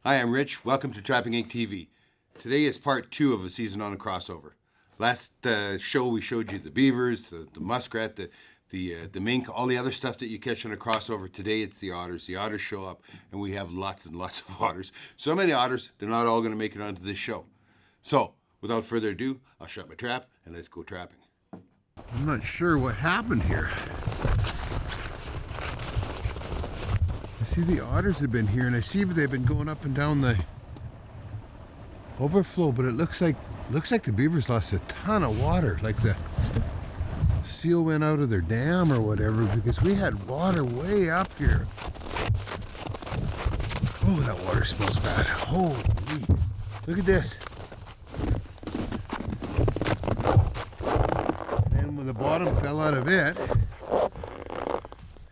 Hi, I'm Rich. Welcome to Trapping Inc. TV. Today is part 2 of a season on a crossover. Last show we showed you the beavers, the muskrat, the mink, all the other stuff that you catch on a crossover. Today it's the otters. The otters show up, and we have lots and lots of otters. So many otters, they're not all going to make it onto this show. So, without further ado, I'll shut my trap and let's go trapping. I'm not sure what happened here. I see the otters have been here, and I see they've been going up and down the overflow, but it looks like the beavers lost a ton of water, like the seal went out of their dam or whatever, because we had water way up here. Oh, that water smells bad. Holy, look at this. And when the bottom fell out of it,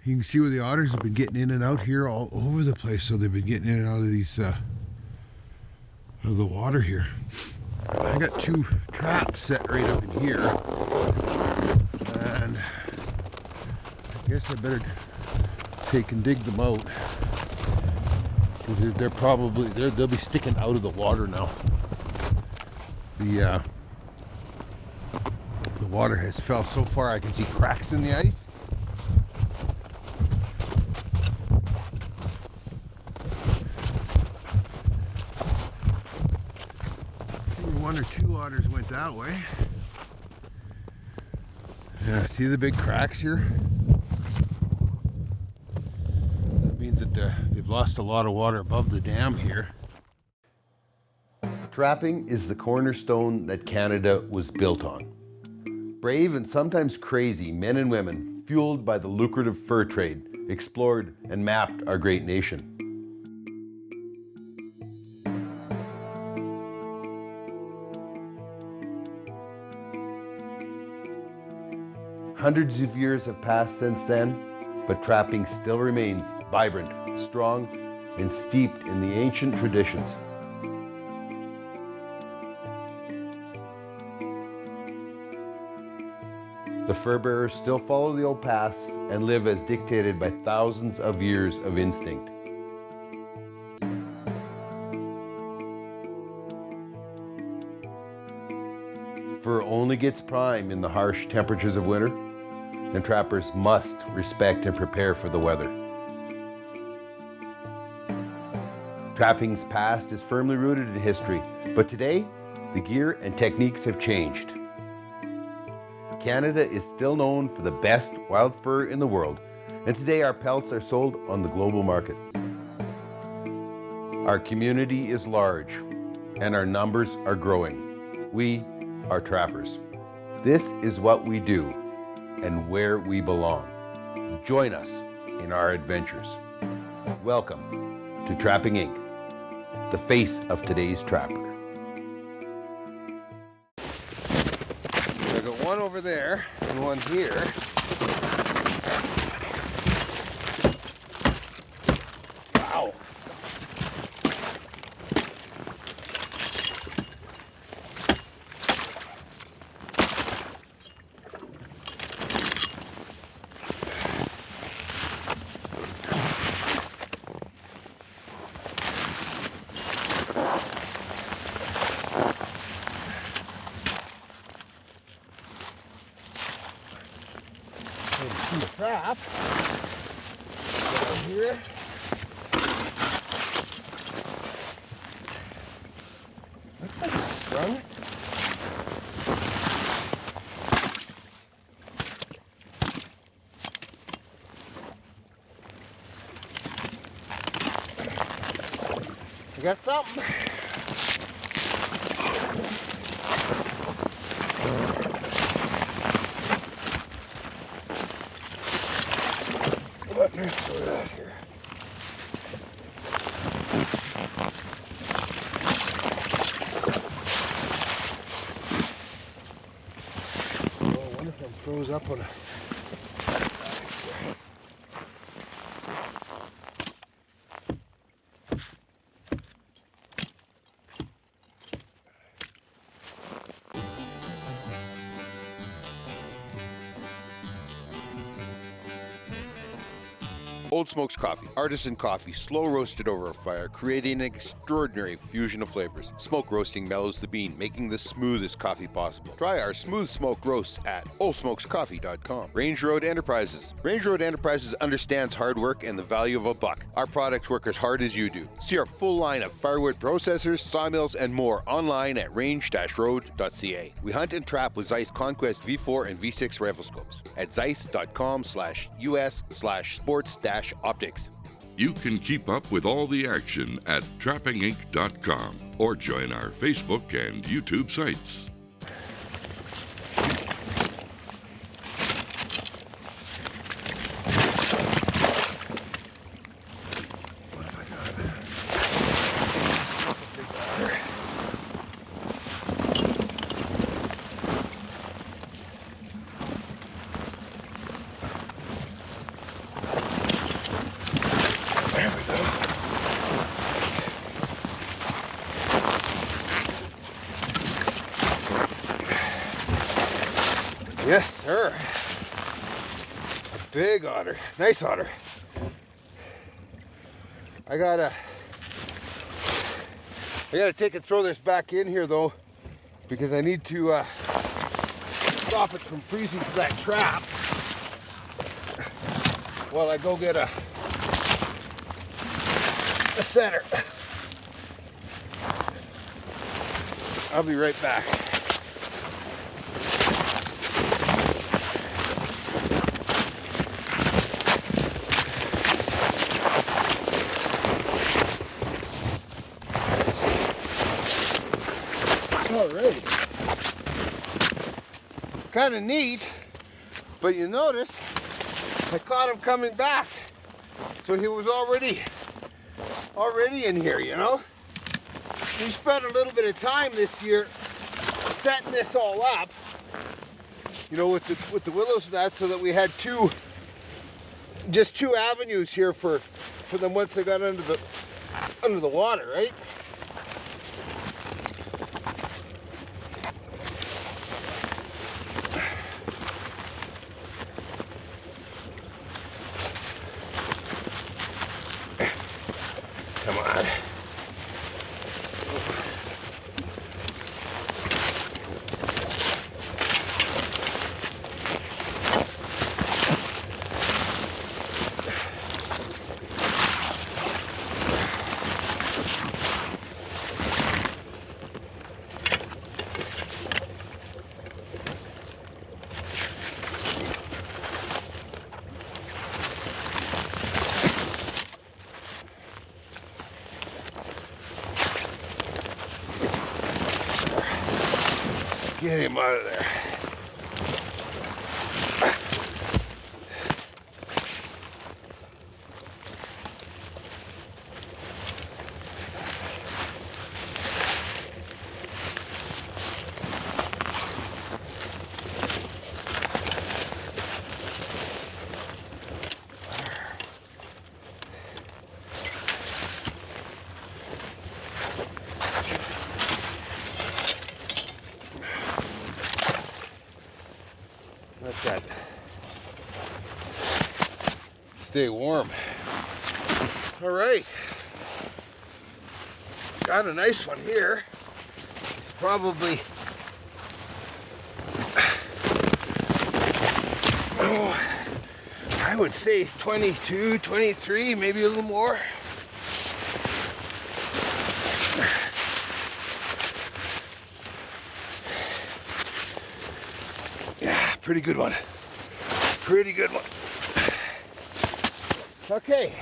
you can see where the otters have been getting in and out here all over the place. So they've been getting in and out of these, out of the water here. I got 2 traps set right up in here, and I guess I better take and dig them out, because they'll be sticking out of the water now. The water has fell so far I can see cracks in the ice. One or 2 otters went that way. Yeah, see the big cracks here? That means that they've lost a lot of water above the dam here. Trapping is the cornerstone that Canada was built on. Brave and sometimes crazy men and women, fueled by the lucrative fur trade, explored and mapped our great nation. Hundreds of years have passed since then, but trapping still remains vibrant, strong, and steeped in the ancient traditions. The fur bearers still follow the old paths and live as dictated by thousands of years of instinct. Fur only gets prime in the harsh temperatures of winter, and trappers must respect and prepare for the weather. Trapping's past is firmly rooted in history, but today, the gear and techniques have changed. Canada is still known for the best wild fur in the world, and today our pelts are sold on the global market. Our community is large, and our numbers are growing. We are trappers. This is what we do and where we belong. Join us in our adventures. Welcome to Trapping Inc., the face of today's trapper. I got one over there and one here. Wow. The trap down here. Looks like it's sprung. I got something. Let's throw that here. Oh, I wonder if I'm froze up on a... Old Smokes Coffee, artisan coffee, slow roasted over a fire, creating an extraordinary fusion of flavors. Smoke roasting mellows the bean, making the smoothest coffee possible. Try our smooth smoke roasts at oldsmokescoffee.com. Range Road Enterprises. Range Road Enterprises understands hard work and the value of a buck. Our products work as hard as you do. See our full line of firewood processors, sawmills, and more online at range-road.ca. We hunt and trap with Zeiss Conquest V4 and V6 rifle scopes at zeiss.com/us/sports-optics. You can keep up with all the action at trappinginc.com or join our Facebook and YouTube sites. Yes, sir. A big otter. Nice otter. I gotta take and throw this back in here though, because I need to stop it from freezing to that trap while I go get a center. I'll be right back. All right. It's kind of neat, but you notice I caught him coming back, so he was already in here, you know. We spent a little bit of time this year setting this all up, you know, with the willows and that, so that we had just two avenues here for them once they got under the water, right? Come on. Get him out of there. Let that stay warm. All right, got a nice one here. It's probably, I would say 22, 23, maybe a little more. Yeah, pretty good one. Pretty good one. Okay,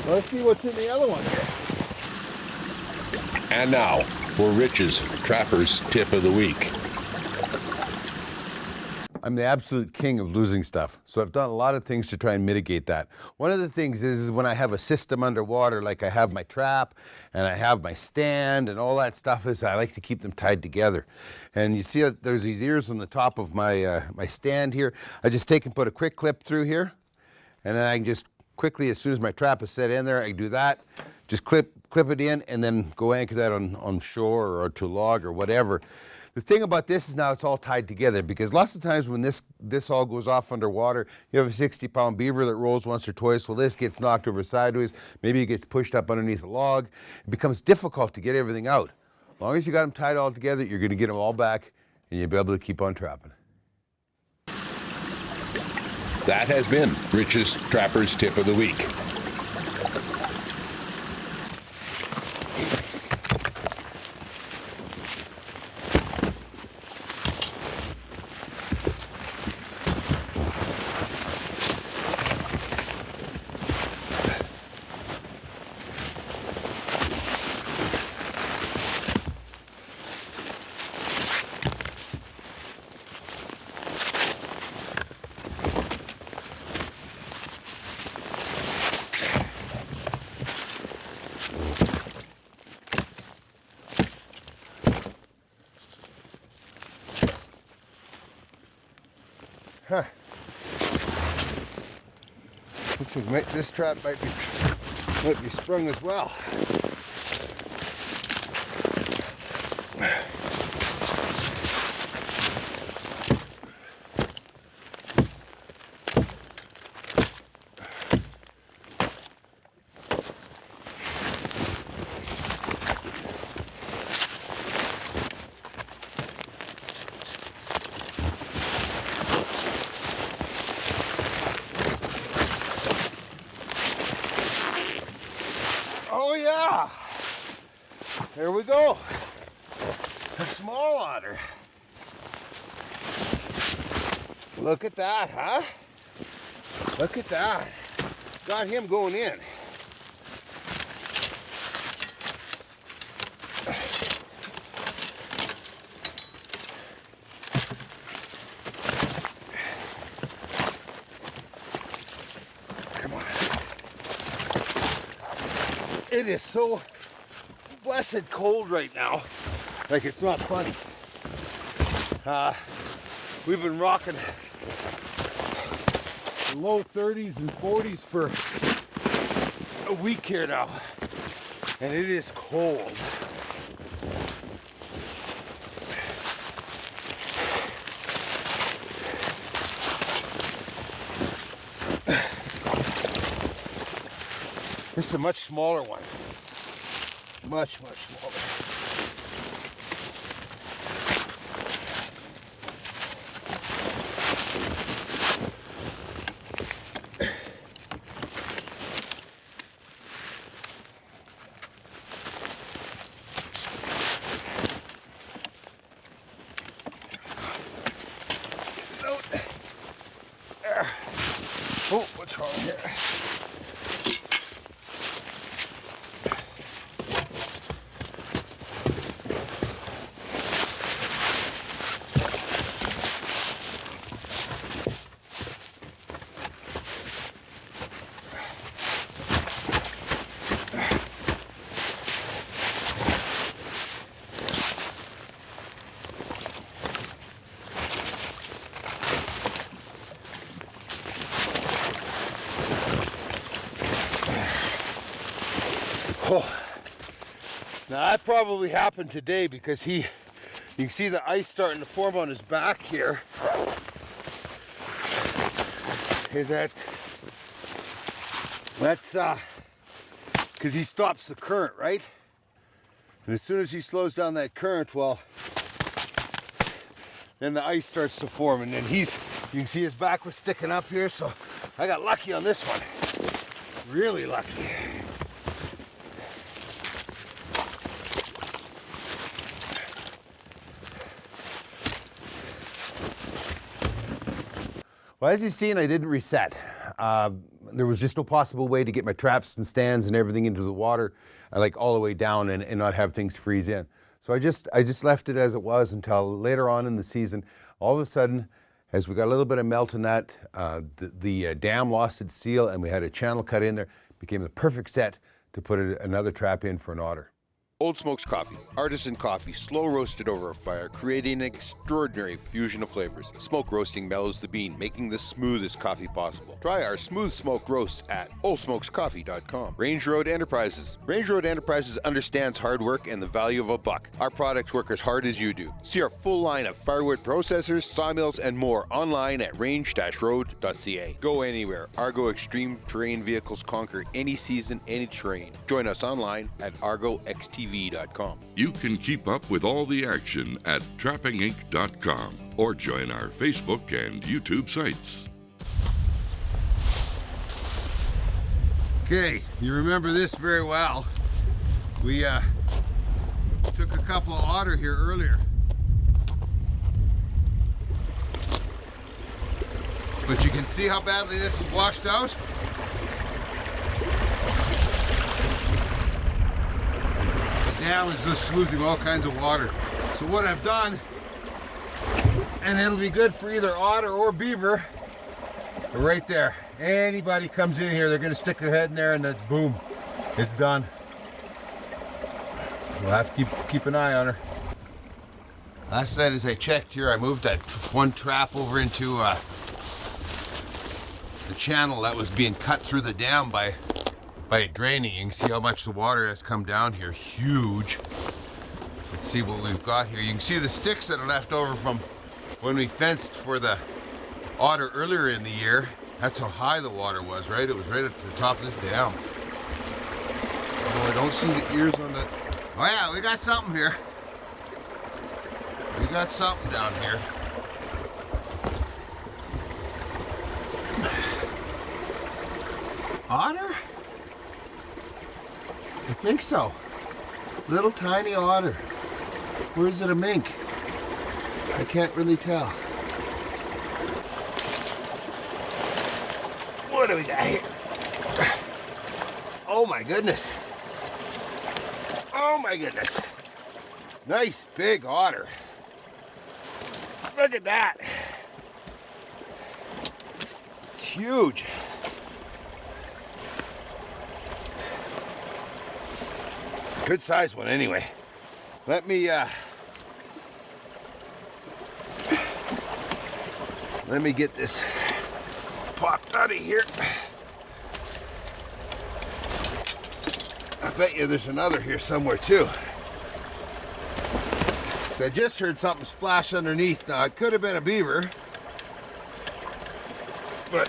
let's see what's in the other one here. And now for Rich's Trapper's Tip of the Week. I'm the absolute king of losing stuff, so I've done a lot of things to try and mitigate that. One of the things is when I have a system underwater, like I have my trap and I have my stand and all that stuff, is I like to keep them tied together. And you see there's these ears on the top of my my stand here. I just take and put a quick clip through here, and then I can just quickly, as soon as my trap is set in there, I can do that. Just clip it in and then go anchor that on shore or to log or whatever. The thing about this is now it's all tied together, because lots of times when this all goes off underwater, you have a 60-pound beaver that rolls once or twice. Well, this gets knocked over sideways. Maybe it gets pushed up underneath a log. It becomes difficult to get everything out. As long as you got them tied all together, you're going to get them all back, and you'll be able to keep on trapping. That has been Rich's Trapper's Tip of the Week. Huh. Looks like this trap might be sprung as well. Oh yeah, there we go, a small otter. Look at that, huh? Look at that, got him going in. It is so blessed cold right now, like it's not funny. We've been rocking low 30s and 40s for a week here now, and it is cold. This is a much smaller one. Much smaller. Oh, what's wrong here? Oh. Now that probably happened today because you can see the ice starting to form on his back here. Is that's because he stops the current, right? And as soon as he slows down that current, well, then the ice starts to form, and then you can see his back was sticking up here, so I got lucky on this one. Really lucky. Well, as you've seen, I didn't reset. There was just no possible way to get my traps and stands and everything into the water, like all the way down and not have things freeze in. So I just left it as it was until later on in the season. All of a sudden, as we got a little bit of melt in that, the dam lost its seal and we had a channel cut in there. It became the perfect set to put another trap in for an otter. Old Smokes Coffee, artisan coffee, slow roasted over a fire, creating an extraordinary fusion of flavors. Smoke roasting mellows the bean, making the smoothest coffee possible. Try our smooth smoked roasts at oldsmokescoffee.com. Range Road Enterprises. Range Road Enterprises understands hard work and the value of a buck. Our products work as hard as you do. See our full line of firewood processors, sawmills, and more online at range-road.ca. Go anywhere. Argo Extreme Terrain vehicles conquer any season, any terrain. Join us online at argoxtv.com. You can keep up with all the action at trappinginc.com or join our Facebook and YouTube sites. Okay, you remember this very well. We took a couple of otter here earlier. But you can see how badly this is washed out. The dam is just losing all kinds of water. So what I've done, and it'll be good for either otter or beaver, right there. Anybody comes in here, they're gonna stick their head in there and that's boom, it's done. We'll have to keep an eye on her. Last night as I checked here, I moved that one trap over into the channel that was being cut through the dam by it draining. You can see how much the water has come down here, huge. Let's see what we've got here. You can see the sticks that are left over from when we fenced for the otter earlier in the year. That's how high the water was, right? It was right up to the top of this dam. Oh, I don't see the ears on that. Oh yeah, we got something here. We got something down here. Otter? I think so. Little tiny otter. Or is it a mink? I can't really tell. What do we got here? Oh my goodness. Oh my goodness. Nice big otter. Look at that. It's huge. Good sized one anyway. Let me get this popped out of here. I bet you there's another here somewhere too. So I just heard something splash underneath. Now it could have been a beaver, but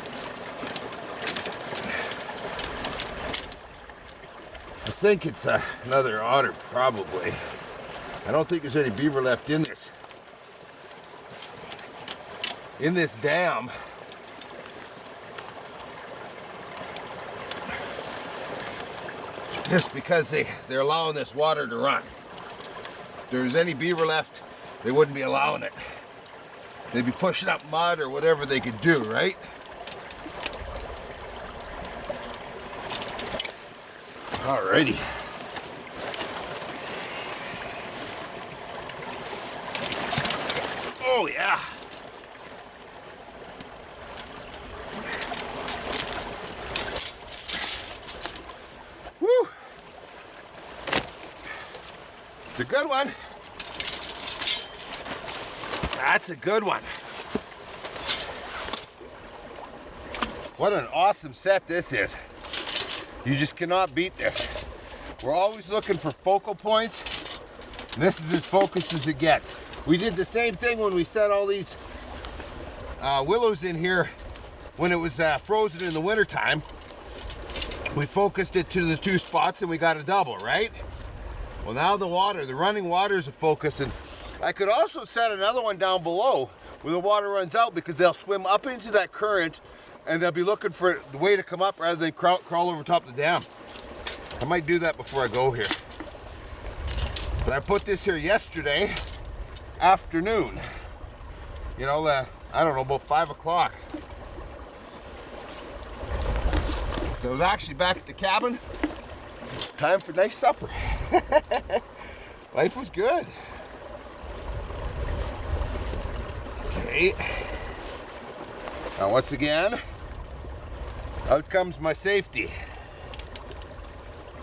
I think it's another otter probably. I don't think there's any beaver left in this dam. Just because they're allowing this water to run. If there's any beaver left, they wouldn't be allowing it. They'd be pushing up mud or whatever they could do, right? Alrighty. Oh yeah. Woo. It's a good one. That's a good one. What an awesome set this is. You just cannot beat this. We're always looking for focal points. And this is as focused as it gets. We did the same thing when we set all these willows in here when it was frozen in the wintertime. We focused it to the two spots and we got a double, right? Well, now the running water is a focus, and I could also set another one down below where the water runs out, because they'll swim up into that current and they'll be looking for the way to come up rather than crawl over top of the dam. I might do that before I go here. But I put this here yesterday afternoon. You know, I don't know, about 5 o'clock. So I was actually back at the cabin. Time for nice supper. Life was good. Okay. Now once again, out comes my safety.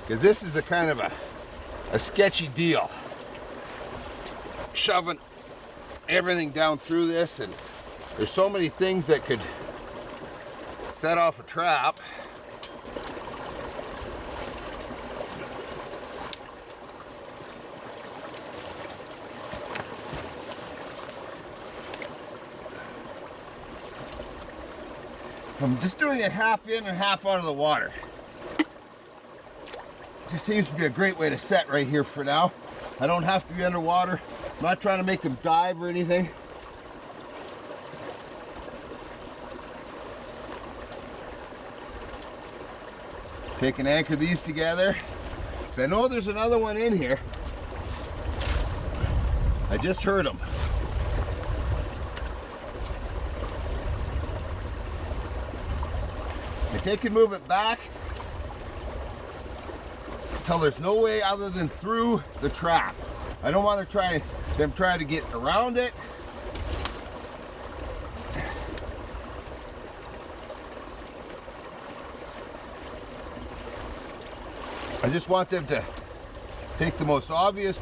Because this is a kind of a a sketchy deal. Shoving everything down through this, and there's so many things that could set off a trap. I'm just doing it half in and half out of the water. Just seems to be a great way to set right here for now. I don't have to be underwater. I'm not trying to make them dive or anything. Take and anchor these together, because I know there's another one in here. I just heard them. I take and move it back until there's no way other than through the trap. I don't want to try to get around it. I just want them to take the most obvious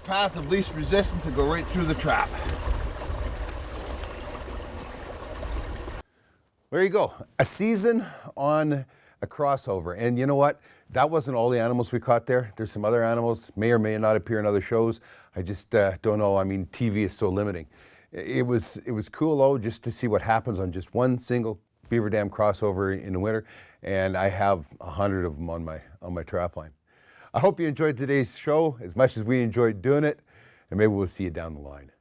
path of least resistance and go right through the trap. There you go, a season on a crossover. And you know what? That wasn't all the animals we caught there. There's some other animals, may or may not appear in other shows. I just don't know. I mean, TV is so limiting. It was cool though, just to see what happens on just one single beaver dam crossover in the winter. And I have 100 of them on my trap line. I hope you enjoyed today's show as much as we enjoyed doing it, and maybe we'll see you down the line.